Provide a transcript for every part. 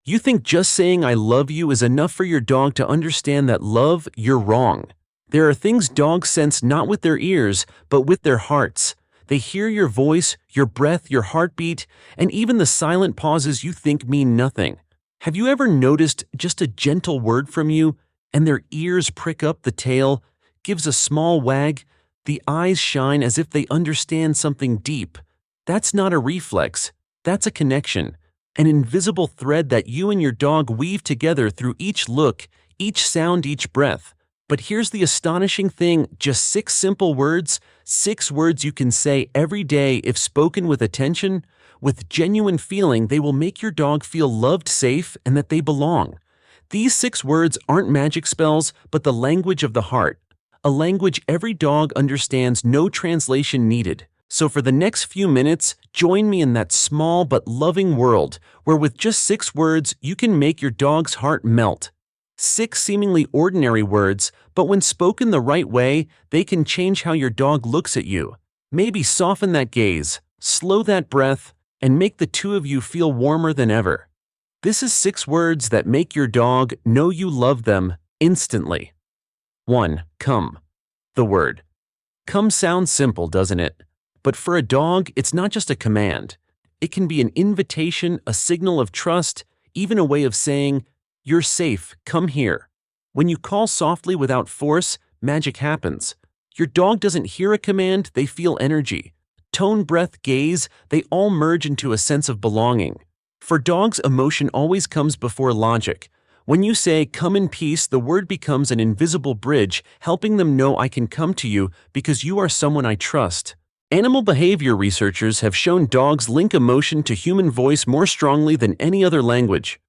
You think just saying I love you is enough for your dog to understand that love, you're wrong. There are things dogs sense not with their ears, but with their hearts. They hear your voice, your breath, your heartbeat, and even the silent pauses you think mean nothing. Have you ever noticed just a gentle word from you, and their ears prick up, the tail gives a small wag, the eyes shine as if they understand something deep? That's not a reflex, that's a connection. An invisible thread that you and your dog weave together through each look, each sound, each breath. But here's the astonishing thing, just 6 simple words, 6 words you can say every day if spoken with attention, with genuine feeling. They will make your dog feel loved, safe, and that they belong. These 6 words aren't magic spells, but the language of the heart. A language every dog understands, no translation needed. So for the next few minutes, join me in that small but loving world, where with just 6 words you can make your dog's heart melt. 6 seemingly ordinary words, but when spoken the right way, they can change how your dog looks at you. Maybe soften that gaze, slow that breath, and make the two of you feel warmer than ever. This is 6 words that make your dog know you love them instantly. 1. Come. The word come sounds simple, doesn't it? But for a dog, it's not just a command. It can be an invitation, a signal of trust, even a way of saying, "You're safe, come here." When you call softly without force, magic happens. Your dog doesn't hear a command, they feel energy. Tone, breath, gaze, they all merge into a sense of belonging. For dogs, emotion always comes before logic. When you say, "Come in peace," the word becomes an invisible bridge, helping them know I can come to you because you are someone I trust. Animal behavior researchers have shown dogs link emotion to human voice more strongly than any other language.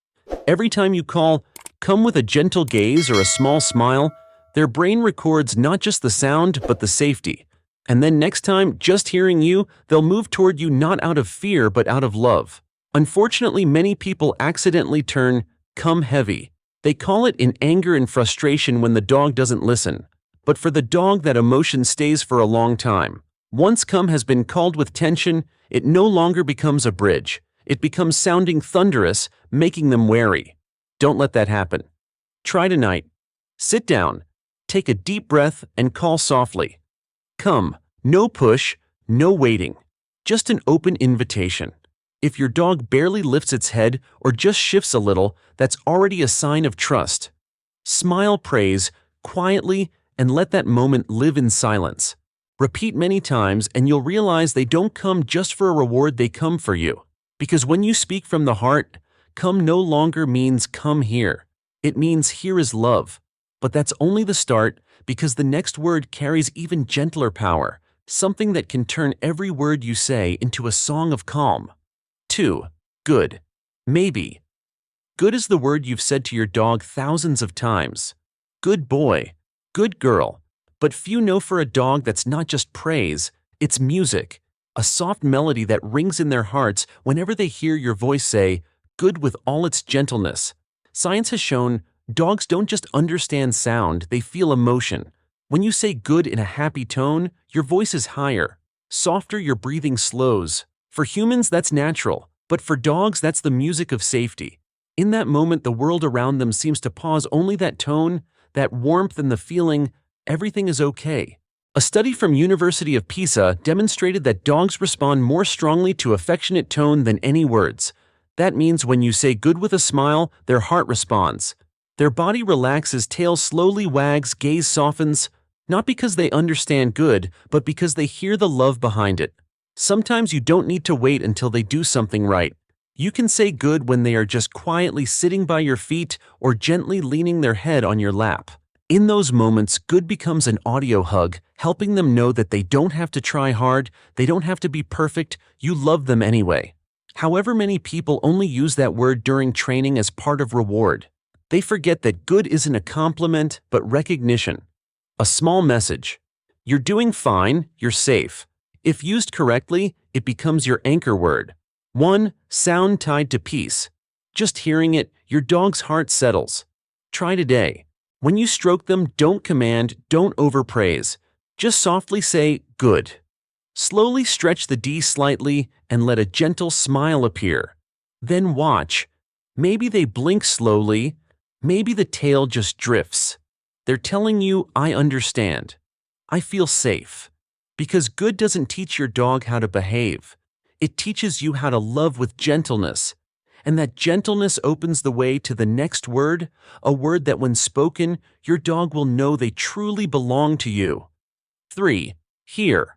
Every time you call, "Come," with a gentle gaze or a small smile, their brain records not just the sound, but the safety. And then next time, just hearing you, they'll move toward you not out of fear, but out of love. Unfortunately, many people accidentally turn "come" heavy. They call it in anger and frustration when the dog doesn't listen. But for the dog, that emotion stays for a long time. Once come has been called with tension, it no longer becomes a bridge. It becomes sounding thunderous, making them wary. Don't let that happen. Try tonight. Sit down, take a deep breath, and call softly. Come. No push, no waiting. Just an open invitation. If your dog barely lifts its head or just shifts a little, that's already a sign of trust. Smile, praise, quietly, and let that moment live in silence. Repeat many times and you'll realize they don't come just for a reward, they come for you. Because when you speak from the heart, come no longer means "come here." It means "here is love." But that's only the start, because the next word carries even gentler power, something that can turn every word you say into a song of calm. 2. Good. Maybe. Good is the word you've said to your dog thousands of times. Good boy. Good girl. But few know for a dog that's not just praise, it's music. A soft melody that rings in their hearts whenever they hear your voice say, "good," with all its gentleness. Science has shown dogs don't just understand sound, they feel emotion. When you say "good" in a happy tone, your voice is higher. Softer, your breathing slows. For humans, that's natural, but for dogs, that's the music of safety. In that moment, the world around them seems to pause. Only that tone, that warmth, and the feeling, everything is okay. A study from University of Pisa demonstrated that dogs respond more strongly to affectionate tone than any words. That means when you say "good" with a smile, their heart responds. Their body relaxes, tail slowly wags, gaze softens, not because they understand good, but because they hear the love behind it. Sometimes you don't need to wait until they do something right. You can say "good" when they are just quietly sitting by your feet or gently leaning their head on your lap. In those moments, "good" becomes an audio hug, helping them know that they don't have to try hard, they don't have to be perfect, you love them anyway. However, many people only use that word during training as part of reward. They forget that good isn't a compliment, but recognition. A small message. You're doing fine, you're safe. If used correctly, it becomes your anchor word. 1. Sound tied to peace. Just hearing it, your dog's heart settles. Try today. When you stroke them, don't command, don't overpraise. Just softly say "good." Slowly stretch the D slightly and let a gentle smile appear. Then watch. Maybe they blink slowly, maybe the tail just drifts. They're telling you, I understand. I feel safe. Because good doesn't teach your dog how to behave. It teaches you how to love with gentleness. And that gentleness opens the way to the next word, a word that when spoken, your dog will know they truly belong to you. 3. Here.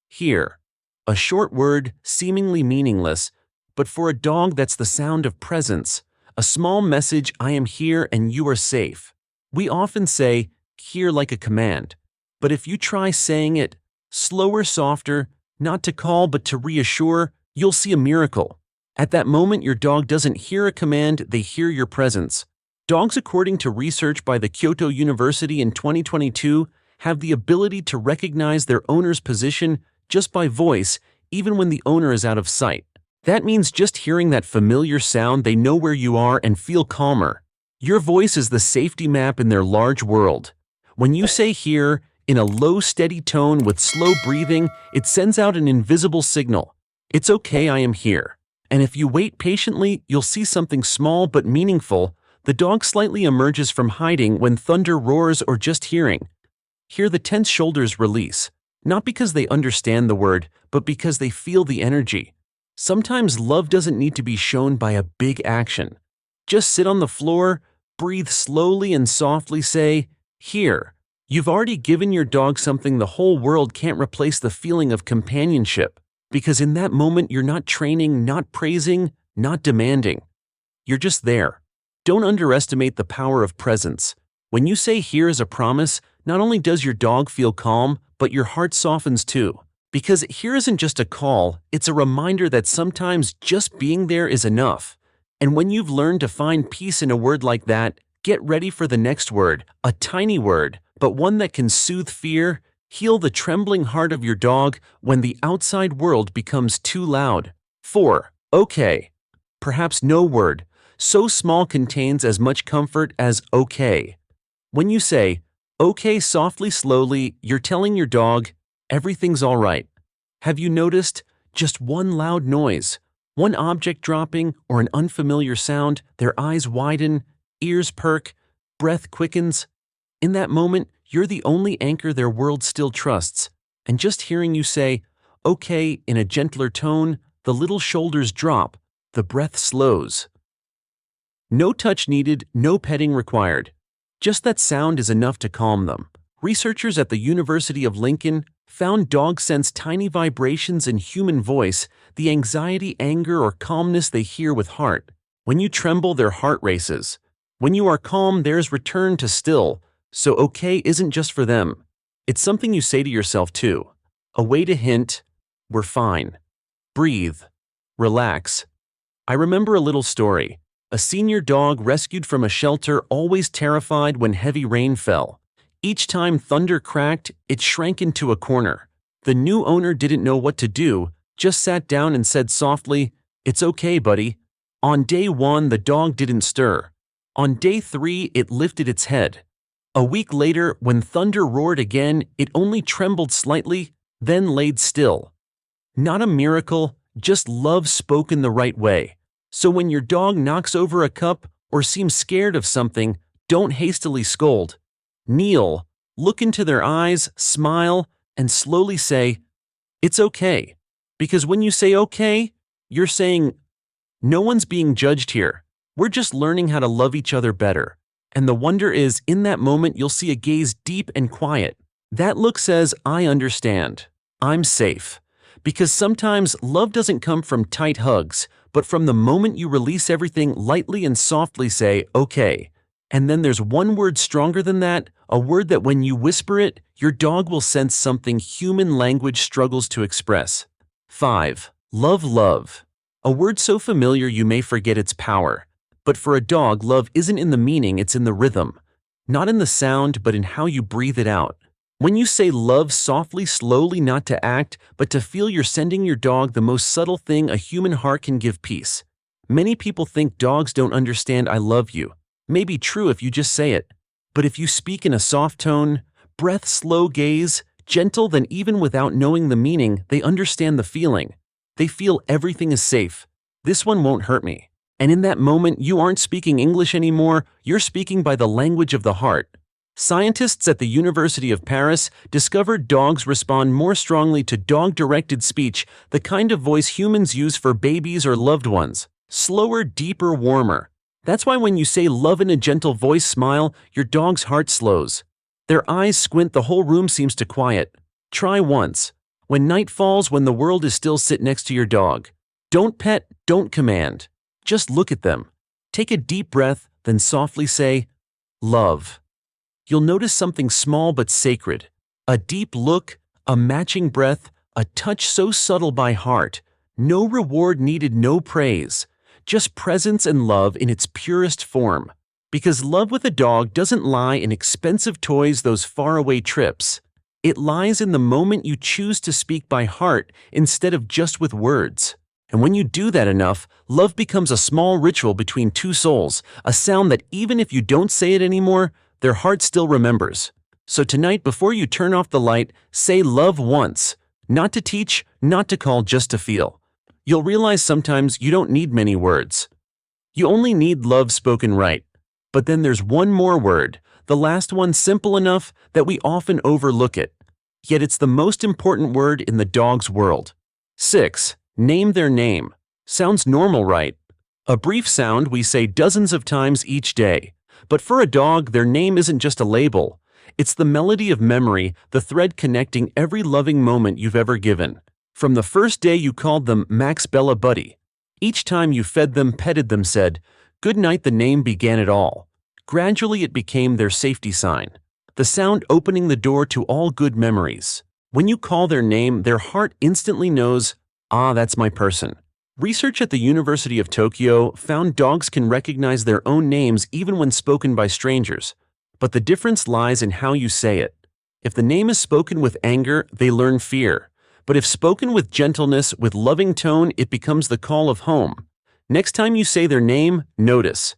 Here. A short word, seemingly meaningless, but for a dog that's the sound of presence. A small message, I am here and you are safe. We often say, here like a command. But if you try saying it, slower, softer, not to call but to reassure, you'll see a miracle. At that moment, your dog doesn't hear a command, they hear your presence. Dogs, according to research by the Kyoto University in 2022, have the ability to recognize their owner's position just by voice, even when the owner is out of sight. That means just hearing that familiar sound, they know where you are and feel calmer. Your voice is the safety map in their large world. When you say here, in a low, steady tone with slow breathing, it sends out an invisible signal. It's okay, I am here. And if you wait patiently, you'll see something small but meaningful. The dog slightly emerges from hiding when thunder roars or just hearing. Hear the tense shoulders release, not because they understand the word, but because they feel the energy. Sometimes love doesn't need to be shown by a big action. Just sit on the floor, breathe slowly and softly, say, here. You've already given your dog something the whole world can't replace, the feeling of companionship. Because in that moment, you're not training, not praising, not demanding. You're just there. Don't underestimate the power of presence. When you say here as a promise, not only does your dog feel calm, but your heart softens too. Because here isn't just a call, it's a reminder that sometimes just being there is enough. And when you've learned to find peace in a word like that, get ready for the next word, a tiny word, but one that can soothe fear, heal the trembling heart of your dog when the outside world becomes too loud. 4. Okay. Perhaps no word so small contains as much comfort as okay. When you say, okay softly, slowly, you're telling your dog, everything's all right. Have you noticed? Just one loud noise, one object dropping, or an unfamiliar sound, their eyes widen, ears perk, breath quickens. In that moment, you're the only anchor their world still trusts. And just hearing you say, okay, in a gentler tone, the little shoulders drop, the breath slows. No touch needed, no petting required. Just that sound is enough to calm them. Researchers at the University of Lincoln found dogs sense tiny vibrations in human voice, the anxiety, anger, or calmness they hear with heart. When you tremble, their heart races. When you are calm, theirs return to still. So okay isn't just for them. It's something you say to yourself too. A way to hint, we're fine. Breathe. Relax. I remember a little story. A senior dog rescued from a shelter, always terrified when heavy rain fell. Each time thunder cracked, it shrank into a corner. The new owner didn't know what to do, just sat down and said softly, "It's okay, buddy." On day 1, the dog didn't stir. On day 3, it lifted its head. A week later, when thunder roared again, it only trembled slightly, then laid still. Not a miracle, just love spoken the right way. So when your dog knocks over a cup or seems scared of something, don't hastily scold. Kneel, look into their eyes, smile, and slowly say, "It's okay." Because when you say okay, you're saying, no one's being judged here. We're just learning how to love each other better. And the wonder is, in that moment, you'll see a gaze deep and quiet. That look says, I understand. I'm safe. Because sometimes love doesn't come from tight hugs, but from the moment you release everything, lightly and softly say, okay. And then there's one word stronger than that, a word that when you whisper it, your dog will sense something human language struggles to express. 5. Love, love. A word so familiar you may forget its power. But for a dog, love isn't in the meaning, it's in the rhythm. Not in the sound, but in how you breathe it out. When you say love softly, slowly, not to act, but to feel, you're sending your dog the most subtle thing a human heart can give: peace. Many people think dogs don't understand I love you. May be true if you just say it. But if you speak in a soft tone, breath, slow gaze, gentle, then even without knowing the meaning, they understand the feeling. They feel everything is safe. This one won't hurt me. And in that moment, you aren't speaking English anymore, you're speaking by the language of the heart. Scientists at the University of Paris discovered dogs respond more strongly to dog-directed speech, the kind of voice humans use for babies or loved ones. Slower, deeper, warmer. That's why when you say love in a gentle voice smile, your dog's heart slows. Their eyes squint, the whole room seems to quiet. Try once. When night falls, when the world is still, sit next to your dog. Don't pet, don't command. Just look at them. Take a deep breath, then softly say, love. You'll notice something small but sacred. A deep look, a matching breath, a touch so subtle by heart. No reward needed, no praise. Just presence and love in its purest form. Because love with a dog doesn't lie in expensive toys, those faraway trips. It lies in the moment you choose to speak by heart instead of just with words. And when you do that enough, love becomes a small ritual between two souls, a sound that even if you don't say it anymore, their heart still remembers. So tonight, before you turn off the light, say love once. Not to teach, not to call, just to feel. You'll realize sometimes you don't need many words. You only need love spoken right. But then there's one more word, the last one, simple enough that we often overlook it. Yet it's the most important word in the dog's world. 6. Name their name. Sounds normal, right? A brief sound we say dozens of times each day. But for a dog, their name isn't just a label. It's the melody of memory, the thread connecting every loving moment you've ever given. From the first day you called them Max, Bella, Buddy. Each time you fed them, petted them, said, good night, the name began it all. Gradually it became their safety sign. The sound opening the door to all good memories. When you call their name, their heart instantly knows, ah, that's my person. Research at the University of Tokyo found dogs can recognize their own names even when spoken by strangers. But the difference lies in how you say it. If the name is spoken with anger, they learn fear. But if spoken with gentleness, with loving tone, it becomes the call of home. Next time you say their name, notice.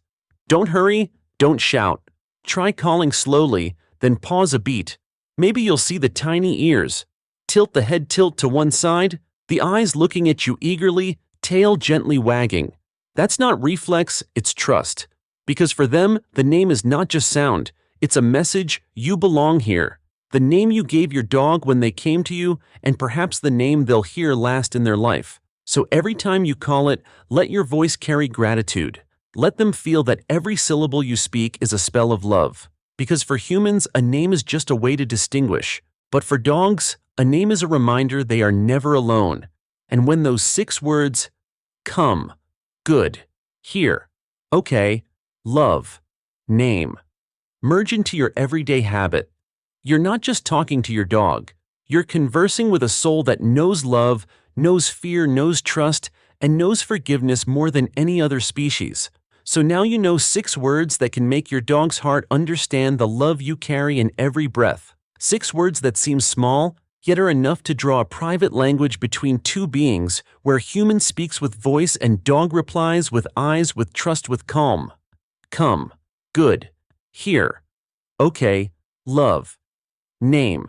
Don't hurry, don't shout. Try calling slowly, then pause a beat. Maybe you'll see the tiny ears. Tilt the head, tilt to one side, the eyes looking at you eagerly, tail gently wagging. That's not reflex, it's trust. Because for them, the name is not just sound, it's a message, you belong here. The name you gave your dog when they came to you, and perhaps the name they'll hear last in their life. So every time you call it, let your voice carry gratitude. Let them feel that every syllable you speak is a spell of love. Because for humans, a name is just a way to distinguish. But for dogs, a name is a reminder they are never alone. And when those 6 words, come, good, here, okay, love, name, merge into your everyday habit, you're not just talking to your dog. You're conversing with a soul that knows love, knows fear, knows trust, and knows forgiveness more than any other species. So now you know 6 words that can make your dog's heart understand the love you carry in every breath. 6 words that seem small, yet are enough to draw a private language between two beings, where human speaks with voice and dog replies with eyes, with trust, with calm. Come, good, here, okay, love, name.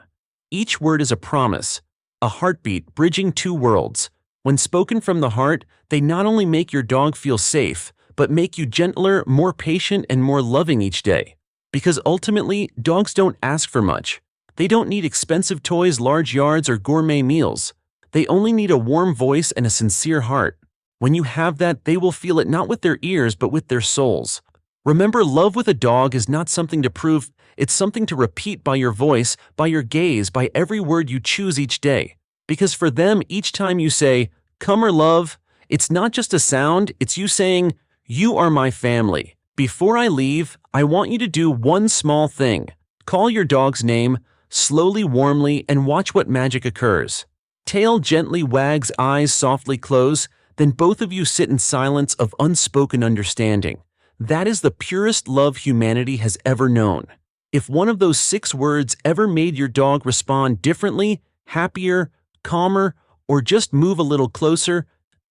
Each word is a promise, a heartbeat bridging 2 worlds. When spoken from the heart, they not only make your dog feel safe, but make you gentler, more patient, and more loving each day. Because ultimately, dogs don't ask for much. They don't need expensive toys, large yards, or gourmet meals. They only need a warm voice and a sincere heart. When you have that, they will feel it not with their ears, but with their souls. Remember, love with a dog is not something to prove, it's something to repeat by your voice, by your gaze, by every word you choose each day. Because for them, each time you say, come or love, it's not just a sound, it's you saying, you are my family. Before I leave, I want you to do one small thing. Call your dog's name, slowly, warmly, and watch what magic occurs. Tail gently wags, eyes softly close, then both of you sit in silence of unspoken understanding. That is the purest love humanity has ever known. If one of those 6 words ever made your dog respond differently, happier, calmer, or just move a little closer,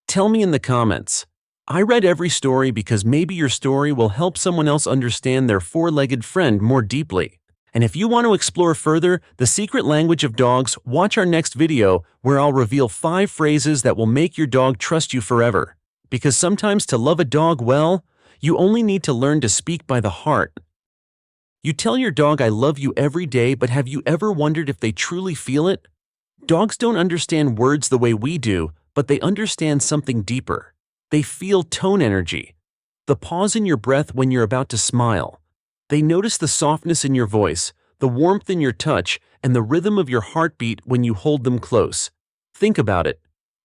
tell me in the comments. I read every story because maybe your story will help someone else understand their 4-legged friend more deeply. And if you want to explore further the secret language of dogs, watch our next video where I'll reveal 5 phrases that will make your dog trust you forever. Because sometimes to love a dog well, you only need to learn to speak by the heart. You tell your dog I love you every day, but have you ever wondered if they truly feel it? Dogs don't understand words the way we do, but they understand something deeper. They feel tone energy, the pause in your breath when you're about to smile. They notice the softness in your voice, the warmth in your touch, and the rhythm of your heartbeat when you hold them close. Think about it.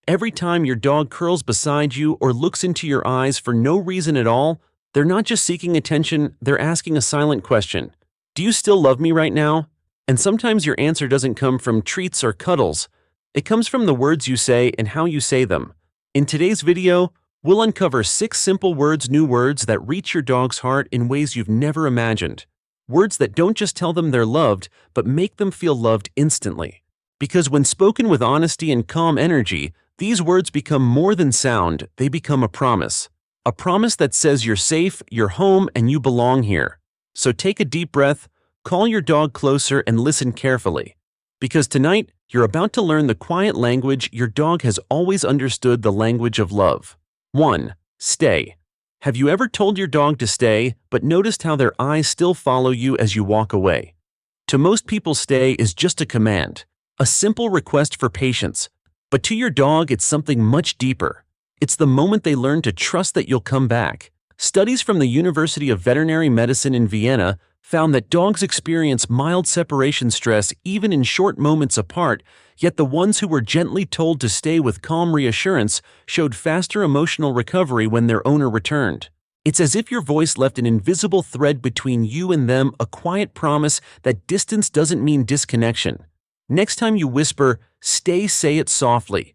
Every time your dog curls beside you or looks into your eyes for no reason at all, they're not just seeking attention, they're asking a silent question. Do you still love me right now? And sometimes your answer doesn't come from treats or cuddles. It comes from the words you say and how you say them. In today's video, we'll uncover 6 simple new words that reach your dog's heart in ways you've never imagined. Words that don't just tell them they're loved, but make them feel loved instantly. Because when spoken with honesty and calm energy, these words become more than sound, they become a promise. A promise that says you're safe, you're home, and you belong here. So take a deep breath, call your dog closer, and listen carefully. Because tonight, you're about to learn the quiet language your dog has always understood, the language of love. 1. Stay. Have you ever told your dog to stay, but noticed how their eyes still follow you as you walk away? To most people, stay is just a command, a simple request for patience. But to your dog, it's something much deeper. It's the moment they learn to trust that you'll come back. Studies from the University of Veterinary Medicine in Vienna found that dogs experience mild separation stress even in short moments apart, yet the ones who were gently told to stay with calm reassurance showed faster emotional recovery when their owner returned. It's as if your voice left an invisible thread between you and them, a quiet promise that distance doesn't mean disconnection. Next time you whisper, stay, say it softly.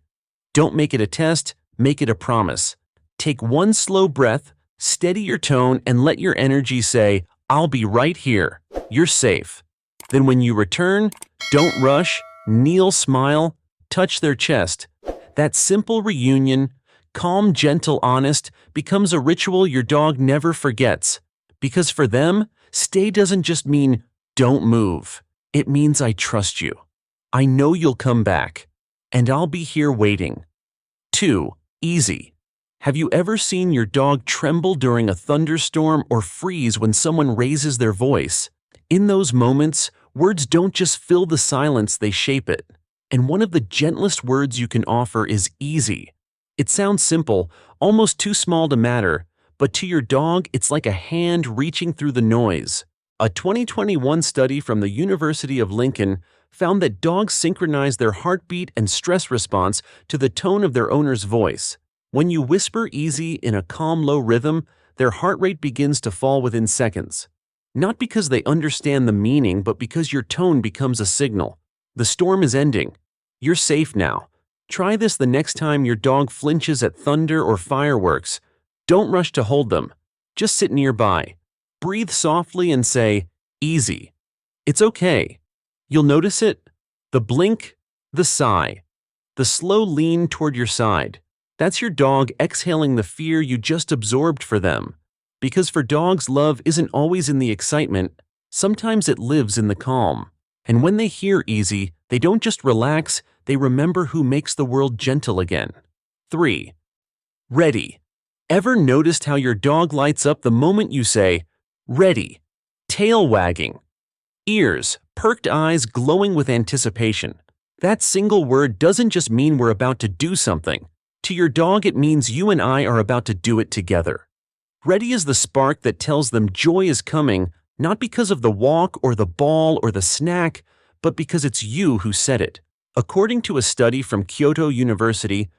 Don't make it a test, make it a promise. Take one slow breath, steady your tone, and let your energy say, I'll be right here. You're safe. Then when you return, don't rush, kneel, smile, touch their chest. That simple reunion, calm, gentle, honest, becomes a ritual your dog never forgets. Because for them, stay doesn't just mean don't move. It means I trust you. I know you'll come back. And I'll be here waiting. 2. Easy. Have you ever seen your dog tremble during a thunderstorm or freeze when someone raises their voice? In those moments, words don't just fill the silence, they shape it. And one of the gentlest words you can offer is easy. It sounds simple, almost too small to matter, but to your dog, it's like a hand reaching through the noise. A 2021 study from the University of Lincoln found that dogs synchronize their heartbeat and stress response to the tone of their owner's voice. When you whisper easy in a calm, low rhythm, their heart rate begins to fall within seconds. Not because they understand the meaning, but because your tone becomes a signal. The storm is ending. You're safe now. Try this the next time your dog flinches at thunder or fireworks. Don't rush to hold them. Just sit nearby. Breathe softly and say, easy. It's okay. You'll notice it. The blink, the sigh, the slow lean toward your side. That's your dog exhaling the fear you just absorbed for them. Because for dogs, love isn't always in the excitement. Sometimes it lives in the calm. And when they hear easy, they don't just relax, they remember who makes the world gentle again. 3. Ready. Ever noticed how your dog lights up the moment you say, ready? Tail wagging. Ears, perked eyes glowing with anticipation. That single word doesn't just mean we're about to do something. To your dog, it means you and I are about to do it together. Ready is the spark that tells them joy is coming, not because of the walk or the ball or the snack, but because it's you who said it. According to a study from Kyoto University,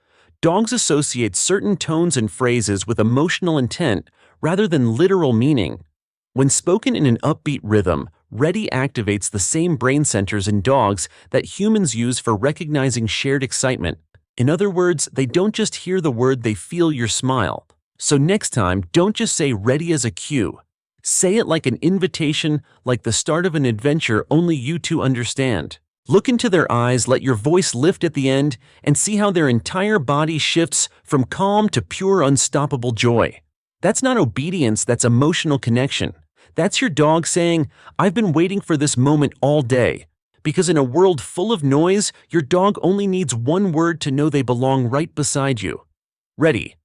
dogs associate certain tones and phrases with emotional intent rather than literal meaning. When spoken in an upbeat rhythm, ready activates the same brain centers in dogs that humans use for recognizing shared excitement. In other words, they don't just hear the word, they feel your smile. So next time, don't just say ready as a cue. Say it like an invitation, like the start of an adventure only you two understand. Look into their eyes, let your voice lift at the end, and see how their entire body shifts from calm to pure, unstoppable joy. That's not obedience, that's emotional connection. That's your dog saying, I've been waiting for this moment all day. Because in a world full of noise, your dog only needs one word to know they belong right beside you. Ready.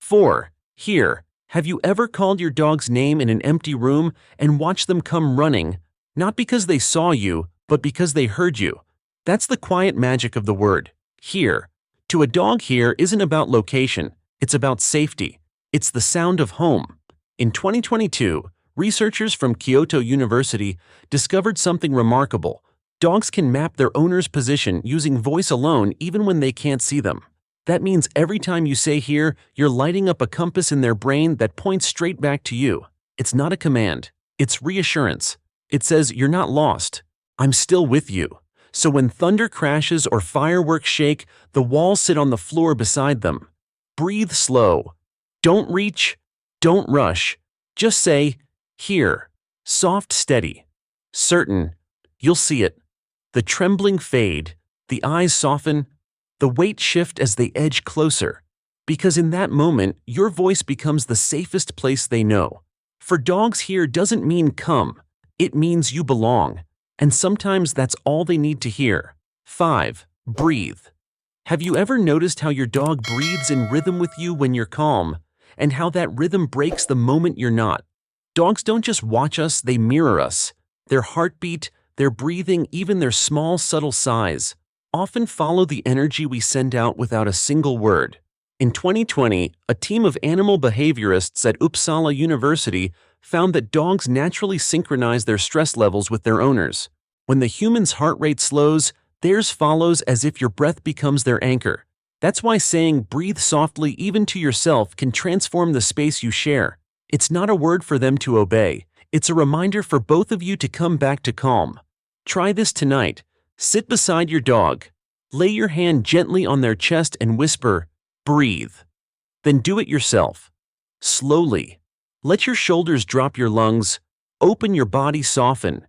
4. Here. Have you ever called your dog's name in an empty room and watched them come running, not because they saw you, but because they heard you? That's the quiet magic of the word, here. To a dog, here isn't about location, it's about safety. It's the sound of home. In 2022, researchers from Kyoto University discovered something remarkable. Dogs can map their owner's position using voice alone even when they can't see them. That means every time you say here, you're lighting up a compass in their brain that points straight back to you. It's not a command. It's reassurance. It says you're not lost. I'm still with you. So when thunder crashes or fireworks shake, the walls sit on the floor beside them. Breathe slow. Don't reach. Don't rush. Just say, here. Soft, steady. Certain. You'll see it. The trembling fade. The eyes soften. The weight shift as they edge closer, because in that moment, your voice becomes the safest place they know. For dogs, here doesn't mean come, it means you belong, and sometimes that's all they need to hear. 5. Breathe. Have you ever noticed how your dog breathes in rhythm with you when you're calm, and how that rhythm breaks the moment you're not? Dogs don't just watch us, they mirror us. Their heartbeat, their breathing, even their small, subtle sighs often follow the energy we send out without a single word. In 2020, a team of animal behaviorists at Uppsala University found that dogs naturally synchronize their stress levels with their owners. When the human's heart rate slows, theirs follows, as if your breath becomes their anchor. That's why saying breathe softly even to yourself can transform the space you share. It's not a word for them to obey. It's a reminder for both of you to come back to calm. Try this tonight. Sit beside your dog. Lay your hand gently on their chest and whisper, breathe. Then do it yourself. Slowly. Let your shoulders drop, your lungs. Open, your body soften.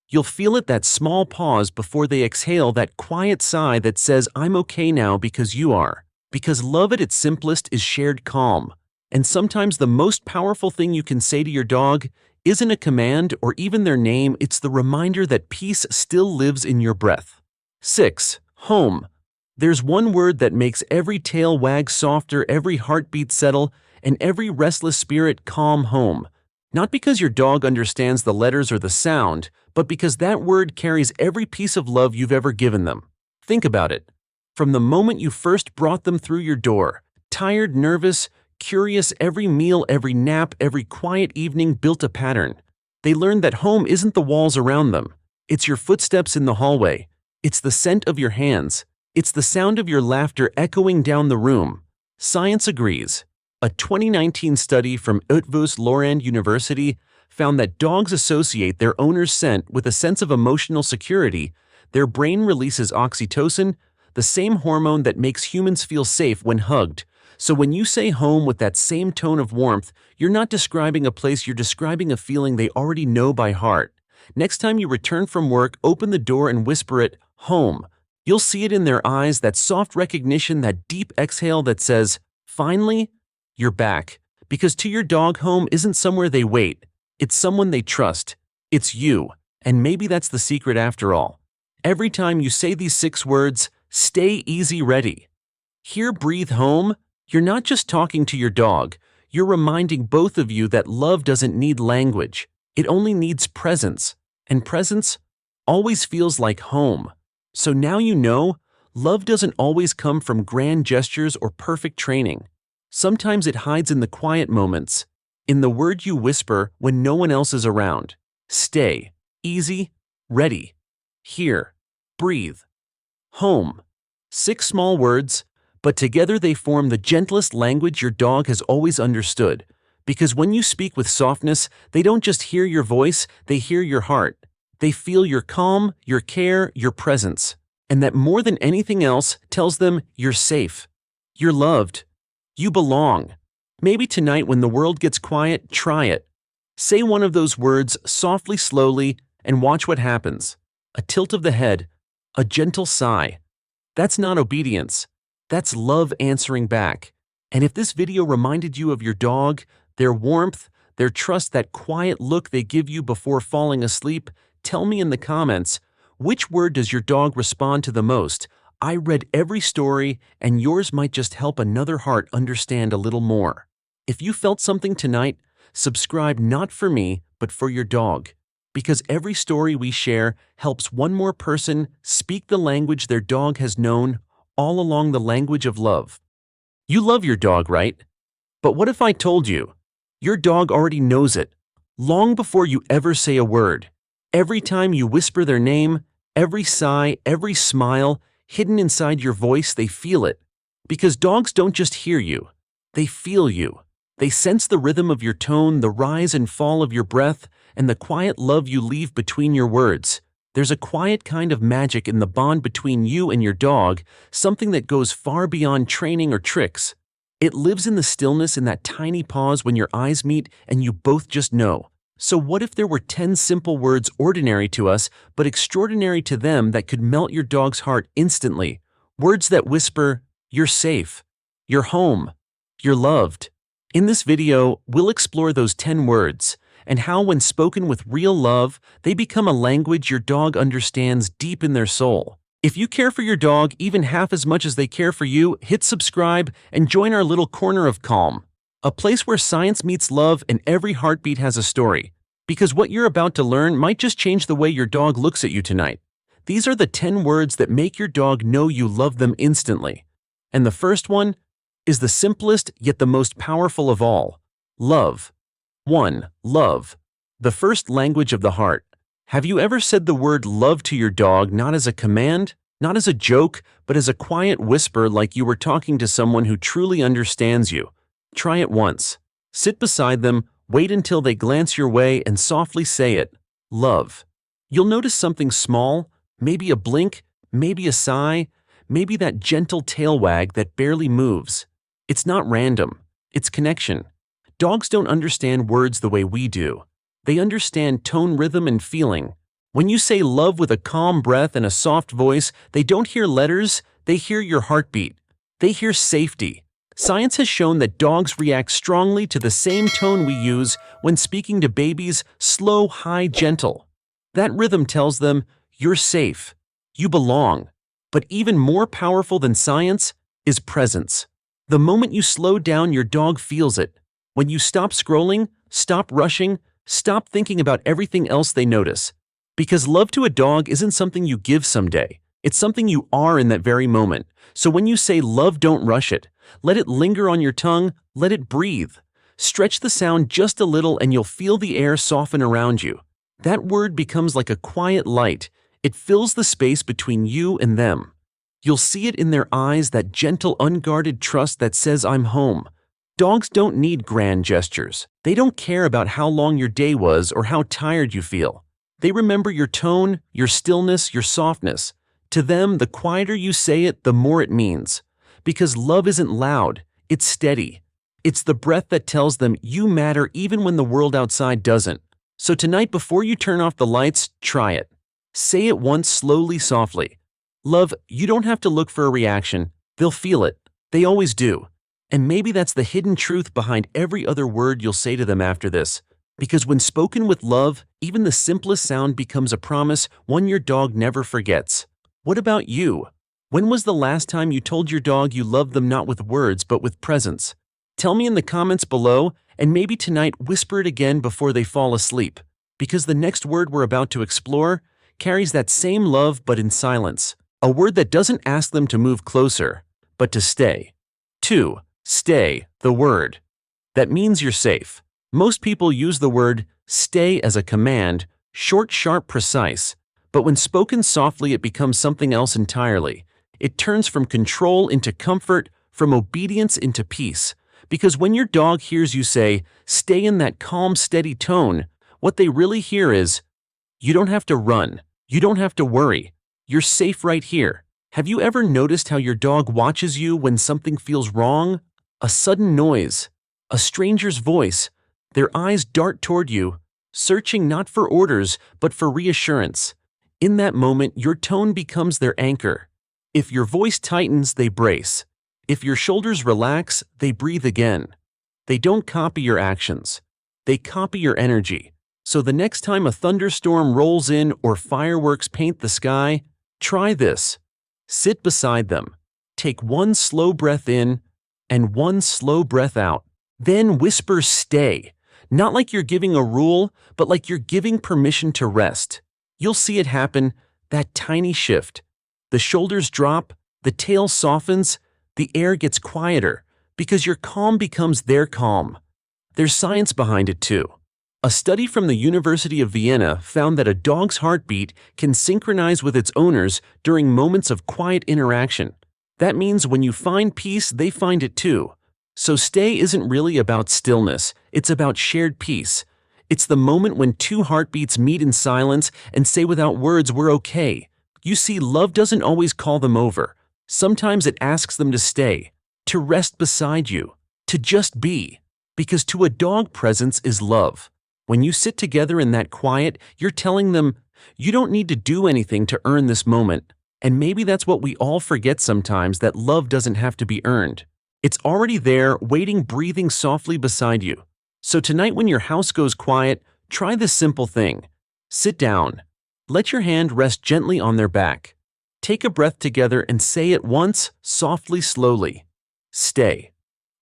You'll feel it, that small pause before they exhale, that quiet sigh that says, I'm okay now because you are. Because love at its simplest is shared calm. And sometimes the most powerful thing you can say to your dog isn't a command or even their name, it's the reminder that peace still lives in your breath. 6. Home. There's one word that makes every tail wag softer, every heartbeat settle, and every restless spirit calm. Home. Not because your dog understands the letters or the sound, but because that word carries every piece of love you've ever given them. Think about it. From the moment you first brought them through your door, tired, nervous, curious, every meal, every nap, every quiet evening built a pattern. They learned that home isn't the walls around them. It's your footsteps in the hallway. It's the scent of your hands. It's the sound of your laughter echoing down the room. Science agrees. A 2019 study from Utrecht University found that dogs associate their owner's scent with a sense of emotional security. Their brain releases oxytocin, the same hormone that makes humans feel safe when hugged. So when you say home with that same tone of warmth, you're not describing a place, you're describing a feeling they already know by heart. Next time you return from work, open the door and whisper it, home. You'll see it in their eyes, that soft recognition, that deep exhale that says, finally, you're back. Because to your dog, home isn't somewhere they wait. It's someone they trust. It's you. And maybe that's the secret after all. Every time you say these 6 words, stay easy, ready. Here, breathe, home. You're not just talking to your dog, you're reminding both of you that love doesn't need language, it only needs presence, and presence always feels like home. So now you know, love doesn't always come from grand gestures or perfect training. Sometimes it hides in the quiet moments, in the word you whisper when no one else is around. Stay, easy, ready, here, breathe, home. 6 small words, but together they form the gentlest language your dog has always understood. Because when you speak with softness, they don't just hear your voice, they hear your heart. They feel your calm, your care, your presence. And that more than anything else tells them you're safe. You're loved. You belong. Maybe tonight when the world gets quiet, try it. Say one of those words softly, slowly, and watch what happens. A tilt of the head, a gentle sigh. That's not obedience. That's love answering back. And if this video reminded you of your dog, their warmth, their trust, that quiet look they give you before falling asleep, tell me in the comments, which word does your dog respond to the most? I read every story, and yours might just help another heart understand a little more. If you felt something tonight, subscribe not for me, but for your dog. Because every story we share helps one more person speak the language their dog has known, all along the language of love. You love your dog, right? But what if I told you? Your dog already knows it, long before you ever say a word. Every time you whisper their name, every sigh, every smile, hidden inside your voice, they feel it. Because dogs don't just hear you, they feel you. They sense the rhythm of your tone, the rise and fall of your breath, and the quiet love you leave between your words. There's a quiet kind of magic in the bond between you and your dog, something that goes far beyond training or tricks. It lives in the stillness, in that tiny pause when your eyes meet and you both just know. So what if there were 10 simple words ordinary to us, but extraordinary to them, that could melt your dog's heart instantly? Words that whisper, "You're safe," "You're home," "You're loved." In this video, we'll explore those 10 words, and how when spoken with real love, they become a language your dog understands deep in their soul. If you care for your dog even half as much as they care for you, hit subscribe and join our little corner of calm. A place where science meets love and every heartbeat has a story. Because what you're about to learn might just change the way your dog looks at you tonight. These are the 10 words that make your dog know you love them instantly. And the first one is the simplest yet the most powerful of all: love. 1. Love. The first language of the heart. Have you ever said the word love to your dog, not as a command, not as a joke, but as a quiet whisper, like you were talking to someone who truly understands you? Try it once. Sit beside them, wait until they glance your way, and softly say it. Love. You'll notice something small, maybe a blink, maybe a sigh, maybe that gentle tail wag that barely moves. It's not random. It's connection. Dogs don't understand words the way we do. They understand tone, rhythm, and feeling. When you say love with a calm breath and a soft voice, they don't hear letters, they hear your heartbeat. They hear safety. Science has shown that dogs react strongly to the same tone we use when speaking to babies: slow, high, gentle. That rhythm tells them, "You're safe. You belong." But even more powerful than science is presence. The moment you slow down, your dog feels it. When you stop scrolling, stop rushing, stop thinking about everything else, they notice. Because love to a dog isn't something you give someday. It's something you are in that very moment. So when you say love, don't rush it. Let it linger on your tongue. Let it breathe. Stretch the sound just a little and you'll feel the air soften around you. That word becomes like a quiet light. It fills the space between you and them. You'll see it in their eyes, that gentle, unguarded trust that says, "I'm home." Dogs don't need grand gestures. They don't care about how long your day was or how tired you feel. They remember your tone, your stillness, your softness. To them, the quieter you say it, the more it means. Because love isn't loud, it's steady. It's the breath that tells them you matter even when the world outside doesn't. So tonight, before you turn off the lights, try it. Say it once, slowly, softly. Love. You don't have to look for a reaction. They'll feel it. They always do. And maybe that's the hidden truth behind every other word you'll say to them after this. Because when spoken with love, even the simplest sound becomes a promise, one your dog never forgets. What about you? When was the last time you told your dog you loved them, not with words, but with presence? Tell me in the comments below, and maybe tonight whisper it again before they fall asleep. Because the next word we're about to explore carries that same love, but in silence. A word that doesn't ask them to move closer, but to stay. 2. Stay, the word. That means you're safe. Most people use the word stay as a command, short, sharp, precise. But when spoken softly, it becomes something else entirely. It turns from control into comfort, from obedience into peace. Because when your dog hears you say, "Stay," in that calm, steady tone, what they really hear is, "You don't have to run. You don't have to worry. You're safe right here." Have you ever noticed how your dog watches you when something feels wrong? A sudden noise, a stranger's voice, their eyes dart toward you, searching not for orders, but for reassurance. In that moment, your tone becomes their anchor. If your voice tightens, they brace. If your shoulders relax, they breathe again. They don't copy your actions. They copy your energy. So the next time a thunderstorm rolls in or fireworks paint the sky, try this. Sit beside them. Take one slow breath in and one slow breath out. Then whisper stay. Not like you're giving a rule, but like you're giving permission to rest. You'll see it happen, that tiny shift. The shoulders drop, the tail softens, the air gets quieter, because your calm becomes their calm. There's science behind it too. A study from the University of Vienna found that a dog's heartbeat can synchronize with its owners during moments of quiet interaction. That means when you find peace, they find it too. So stay isn't really about stillness, it's about shared peace. It's the moment when two heartbeats meet in silence and say without words, we're okay. You see, love doesn't always call them over. Sometimes it asks them to stay, to rest beside you, to just be. Because to a dog, presence is love. When you sit together in that quiet, you're telling them, you don't need to do anything to earn this moment. And maybe that's what we all forget sometimes, that love doesn't have to be earned. It's already there, waiting, breathing softly beside you. So tonight when your house goes quiet, try this simple thing. Sit down. Let your hand rest gently on their back. Take a breath together and say it once, softly, slowly. Stay.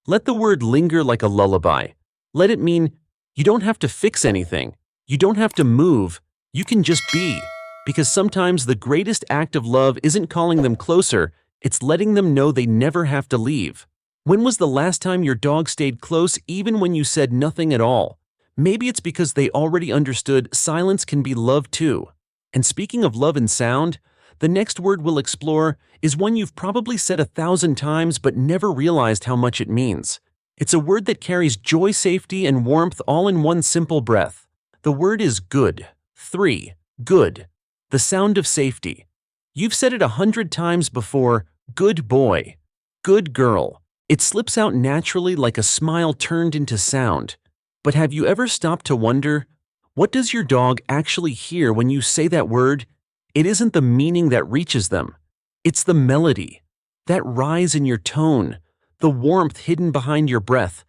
Let the word linger like a lullaby. Let it mean you don't have to fix anything. You don't have to move. You can just be. Because sometimes the greatest act of love isn't calling them closer, it's letting them know they never have to leave. When was the last time your dog stayed close even when you said nothing at all? Maybe it's because they already understood silence can be love too. And speaking of love and sound, the next word we'll explore is one you've probably said 1,000 times but never realized how much it means. It's a word that carries joy, safety, and warmth all in one simple breath. The word is good. 3. Good. The sound of safety. You've said it 100 times before, good boy, good girl. It slips out naturally like a smile turned into sound. But have you ever stopped to wonder, what does your dog actually hear when you say that word? It isn't the meaning that reaches them. It's the melody, that rise in your tone, the warmth hidden behind your breath.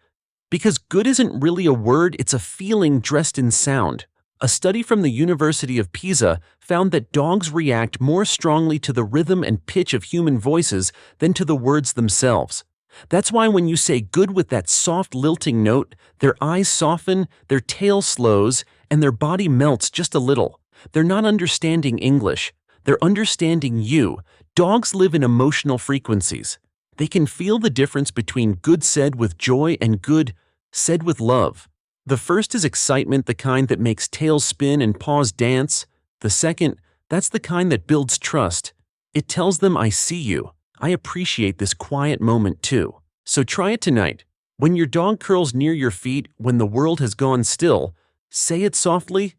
Because good isn't really a word, it's a feeling dressed in sound. A study from the University of Pisa found that dogs react more strongly to the rhythm and pitch of human voices than to the words themselves. That's why when you say good with that soft lilting note, their eyes soften, their tail slows, and their body melts just a little. They're not understanding English. They're understanding you. Dogs live in emotional frequencies. They can feel the difference between good said with joy and good said with love. The first is excitement, the kind that makes tails spin and paws dance. The second, that's the kind that builds trust. It tells them, I see you. I appreciate this quiet moment too. So try it tonight. When your dog curls near your feet, when the world has gone still, say it softly,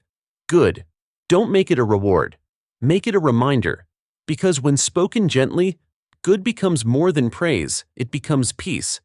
good. Don't make it a reward. Make it a reminder. Because when spoken gently, good becomes more than praise, it becomes peace.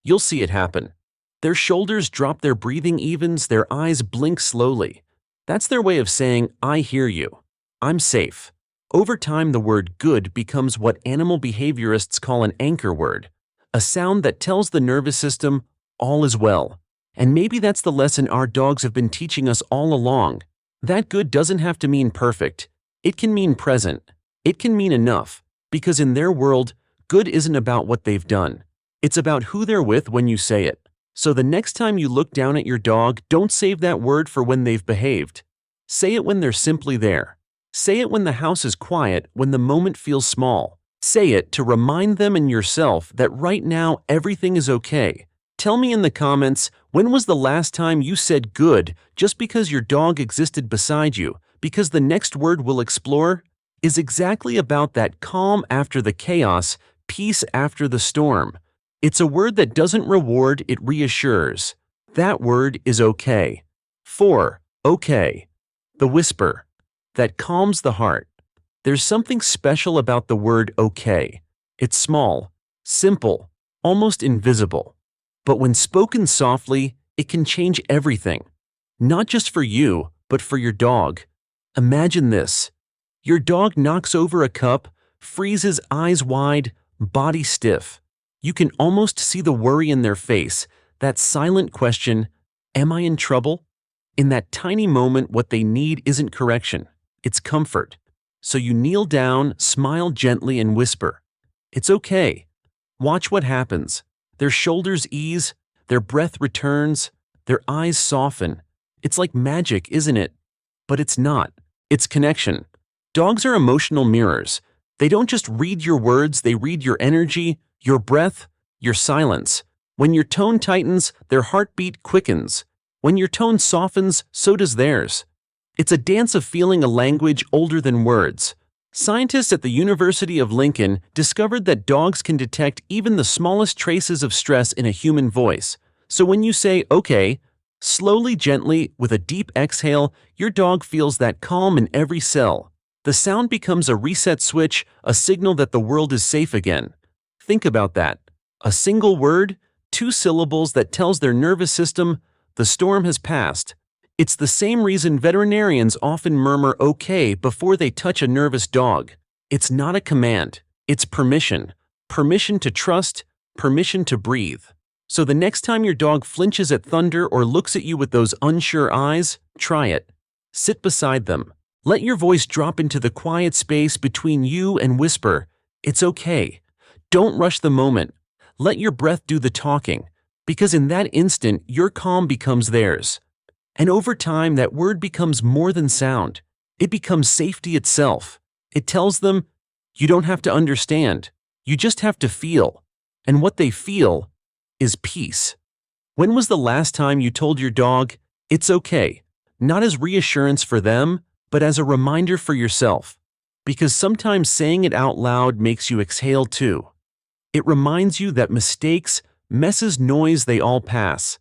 You'll see it happen. Their shoulders drop, their breathing evens, their eyes blink slowly. That's their way of saying, I hear you. I'm safe. Over time, the word good becomes what animal behaviorists call an anchor word, a sound that tells the nervous system, all is well. And maybe that's the lesson our dogs have been teaching us all along. That good doesn't have to mean perfect. It can mean present. It can mean enough. Because in their world, good isn't about what they've done. It's about who they're with when you say it. So the next time you look down at your dog, don't save that word for when they've behaved. Say it when they're simply there. Say it when the house is quiet, when the moment feels small. Say it to remind them and yourself that right now everything is okay. Tell me in the comments, when was the last time you said good just because your dog existed beside you? Because the next word we'll explore is exactly about that calm after the chaos, peace after the storm. It's a word that doesn't reward, it reassures. That word is okay. 4. Okay. The whisper that calms the heart. There's something special about the word okay. It's small, simple, almost invisible. But when spoken softly, it can change everything. Not just for you, but for your dog. Imagine this. Your dog knocks over a cup, freezes, eyes wide, body stiff. You can almost see the worry in their face, that silent question, am I in trouble? In that tiny moment, what they need isn't correction, it's comfort. So you kneel down, smile gently, and whisper, "It's okay." Watch what happens. Their shoulders ease, their breath returns, their eyes soften. It's like magic, isn't it? But it's not. It's connection. Dogs are emotional mirrors. They don't just read your words, they read your energy, your breath, your silence. When your tone tightens, their heartbeat quickens. When your tone softens, so does theirs. It's a dance of feeling, a language older than words. Scientists at the University of Lincoln discovered that dogs can detect even the smallest traces of stress in a human voice. So when you say, "okay," slowly, gently, with a deep exhale, your dog feels that calm in every cell. The sound becomes a reset switch, a signal that the world is safe again. Think about that. A single word, 2 syllables that tells their nervous system, the storm has passed. It's the same reason veterinarians often murmur "okay" before they touch a nervous dog. It's not a command, it's permission. Permission to trust, permission to breathe. So the next time your dog flinches at thunder or looks at you with those unsure eyes, try it. Sit beside them. Let your voice drop into the quiet space between you and whisper, "It's okay." Don't rush the moment. Let your breath do the talking, because in that instant, your calm becomes theirs. And over time, that word becomes more than sound. It becomes safety itself. It tells them, you don't have to understand. You just have to feel. And what they feel is peace. When was the last time you told your dog, "It's okay"? Not as reassurance for them, but as a reminder for yourself. Because sometimes saying it out loud makes you exhale too. It reminds you that mistakes, messes, noise, they all pass.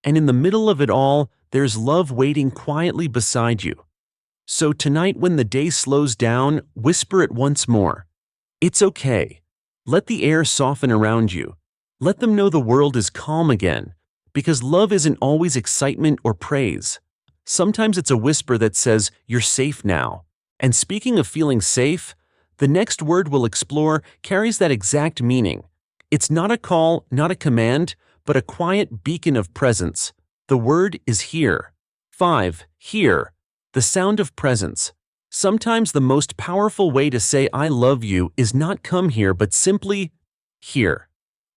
And in the middle of it all, there's love waiting quietly beside you. So tonight, when the day slows down, whisper it once more. "It's okay." Let the air soften around you. Let them know the world is calm again, because love isn't always excitement or praise. Sometimes it's a whisper that says, "You're safe now." And speaking of feeling safe, the next word we'll explore carries that exact meaning. It's not a call, not a command, but a quiet beacon of presence. The word is here. 5. Here. The sound of presence. Sometimes the most powerful way to say "I love you" is not "come here," but simply here.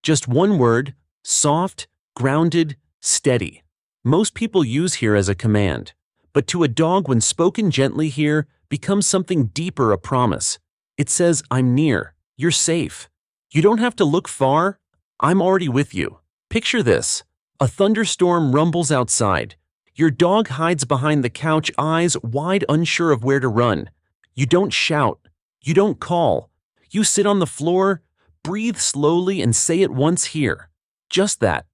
Just one word, soft, grounded, steady. Most people use "here" as a command, but to a dog, when spoken gently, "here" becomes something deeper, a promise. It says, "I'm near, you're safe. You don't have to look far, I'm already with you." Picture this. A thunderstorm rumbles outside. Your dog hides behind the couch, eyes wide, unsure of where to run. You don't shout. You don't call. You sit on the floor, breathe slowly, and say it once, "here." Just that.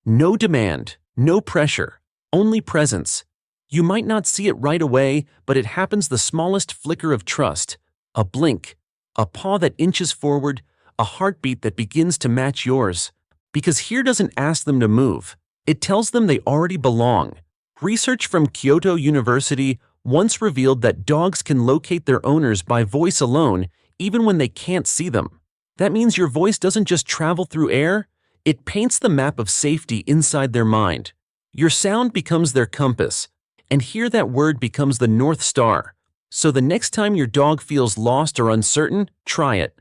No demand, no pressure, only presence. You might not see it right away, but it happens the smallest flicker of trust. A blink, a paw that inches forward, a heartbeat that begins to match yours. Because "here" doesn't ask them to move. It tells them they already belong. Research from Kyoto University once revealed that dogs can locate their owners by voice alone, even when they can't see them. That means your voice doesn't just travel through air, it paints the map of safety inside their mind. Your sound becomes their compass, and here that word becomes the North Star. So the next time your dog feels lost or uncertain, try it.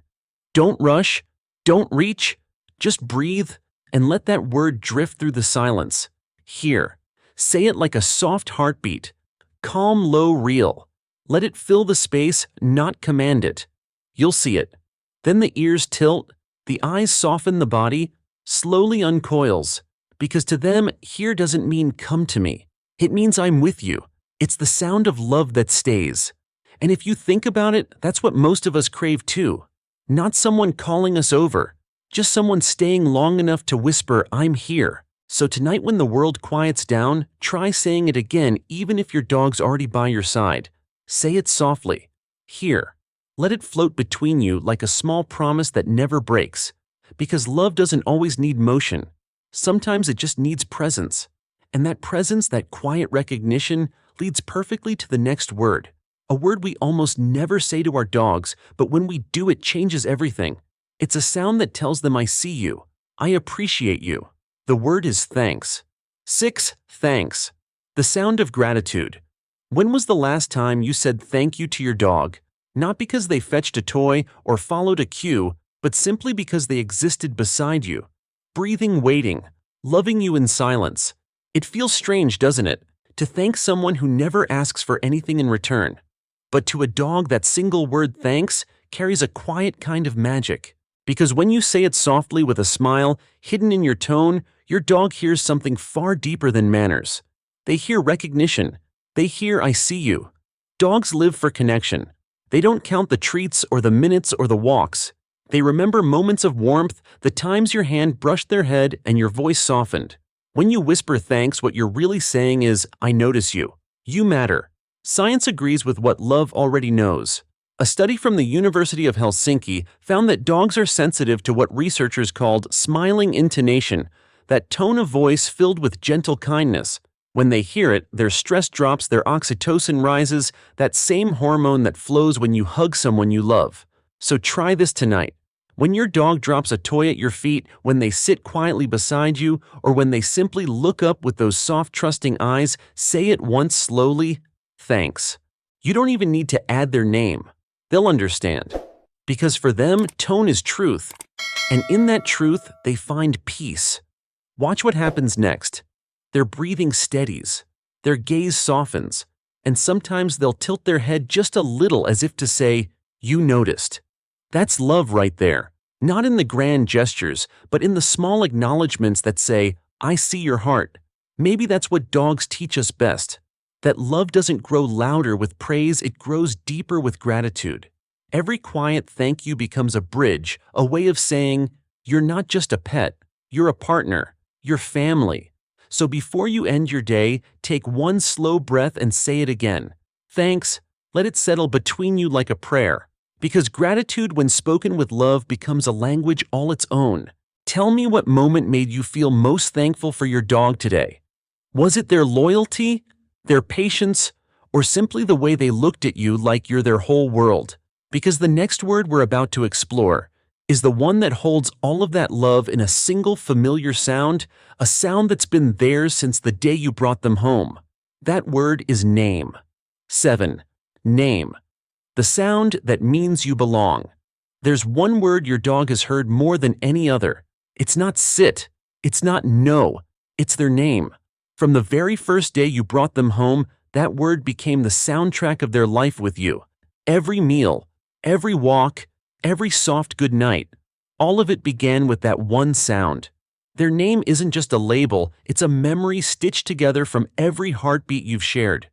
Don't rush, don't reach, just breathe and let that word drift through the silence. Here. Say it like a soft heartbeat. Calm, low, real. Let it fill the space, not command it. You'll see it. Then the ears tilt, the eyes soften, the body slowly uncoils. Because to them, "here" doesn't mean "come to me." It means "I'm with you." It's the sound of love that stays. And if you think about it, that's what most of us crave too. Not someone calling us over, just someone staying long enough to whisper, "I'm here." So tonight, when the world quiets down, try saying it again, even if your dog's already by your side. Say it softly. Here. Let it float between you like a small promise that never breaks. Because love doesn't always need motion. Sometimes it just needs presence. And that presence, that quiet recognition, leads perfectly to the next word. A word we almost never say to our dogs, but when we do, it changes everything. It's a sound that tells them, "I see you. I appreciate you." The word is thanks. 6. Thanks. The sound of gratitude. When was the last time you said thank you to your dog? not because they fetched a toy or followed a cue, but simply because they existed beside you, breathing, waiting, loving you in silence. It feels strange, doesn't it, to thank someone who never asks for anything in return? But to a dog, that single word thanks carries a quiet kind of magic. Because when you say it softly with a smile hidden in your tone, your dog hears something far deeper than manners. They hear recognition. They hear, "I see you." Dogs live for connection. They don't count the treats or the minutes or the walks. They remember moments of warmth, the times your hand brushed their head and your voice softened. When you whisper thanks, what you're really saying is, "I notice you. You matter." Science agrees with what love already knows. A study from the University of Helsinki found that dogs are sensitive to what researchers called smiling intonation, that tone of voice filled with gentle kindness. When they hear it, their stress drops, their oxytocin rises, that same hormone that flows when you hug someone you love. So try this tonight. When your dog drops a toy at your feet, when they sit quietly beside you, or when they simply look up with those soft, trusting eyes, say it once slowly, "Thanks." You don't even need to add their name. They'll understand. Because for them, tone is truth. And in that truth, they find peace. Watch what happens next. Their breathing steadies. Their gaze softens. And sometimes they'll tilt their head just a little as if to say, "You noticed." That's love right there. Not in the grand gestures, but in the small acknowledgments that say, "I see your heart." Maybe that's what dogs teach us best. That love doesn't grow louder with praise, it grows deeper with gratitude. Every quiet thank you becomes a bridge, a way of saying, "You're not just a pet, you're a partner, you're family." So before you end your day, take one slow breath and say it again. Thanks. Let it settle between you like a prayer. Because gratitude, when spoken with love, becomes a language all its own. Tell me, what moment made you feel most thankful for your dog today? Was it their loyalty, their patience, or simply the way they looked at you like you're their whole world? Because the next word we're about to explore is the one that holds all of that love in a single familiar sound, a sound that's been theirs since the day you brought them home. That word is name. 7. Name. The sound that means you belong. There's one word your dog has heard more than any other. It's not sit. It's not no. It's their name. From the very first day you brought them home, that word became the soundtrack of their life with you. Every meal, every walk, every soft good night, all of it began with that one sound. Their name isn't just a label, it's a memory stitched together from every heartbeat you've shared.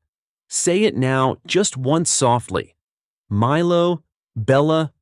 Say it now, just once softly. Milo, Bella,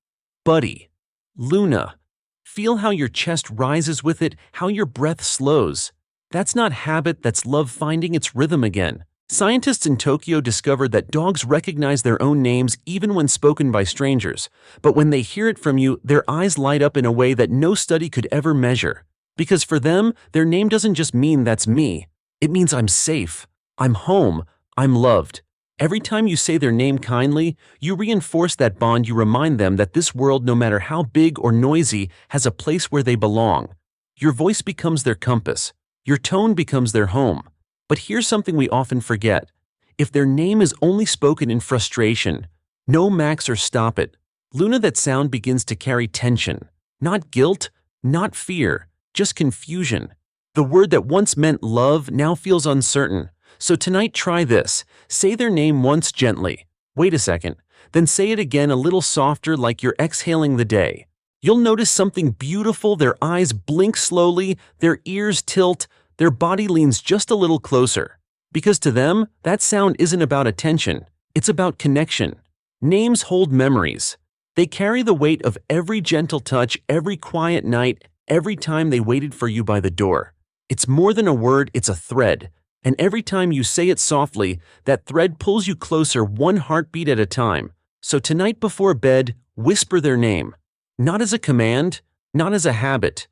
Buddy, Luna. Feel how your chest rises with it, how your breath slows. That's not habit, that's love finding its rhythm again. Scientists in Tokyo discovered that dogs recognize their own names even when spoken by strangers, but when they hear it from you, their eyes light up in a way that no study could ever measure. Because for them, their name doesn't just mean "that's me." It means "I'm safe, I'm home, I'm loved." Every time you say their name kindly, you reinforce that bond. You remind them that this world, no matter how big or noisy, has a place where they belong. Your voice becomes their compass. Your tone becomes their home. But here's something we often forget. If their name is only spoken in frustration, no max or stop it. Luna, that sound begins to carry tension. Not guilt, not fear, just confusion. The word that once meant love now feels uncertain. So tonight, try this. Say their name once gently. Wait a second. Then say it again a little softer, like you're exhaling the day. You'll notice something beautiful. Their eyes blink slowly, their ears tilt, their body leans just a little closer. Because to them, that sound isn't about attention, it's about connection. Names hold memories. They carry the weight of every gentle touch, every quiet night, every time they waited for you by the door. It's more than a word, it's a thread. And every time you say it softly, that thread pulls you closer, one heartbeat at a time. So tonight before bed, whisper their name. Not as a command, not as a habit,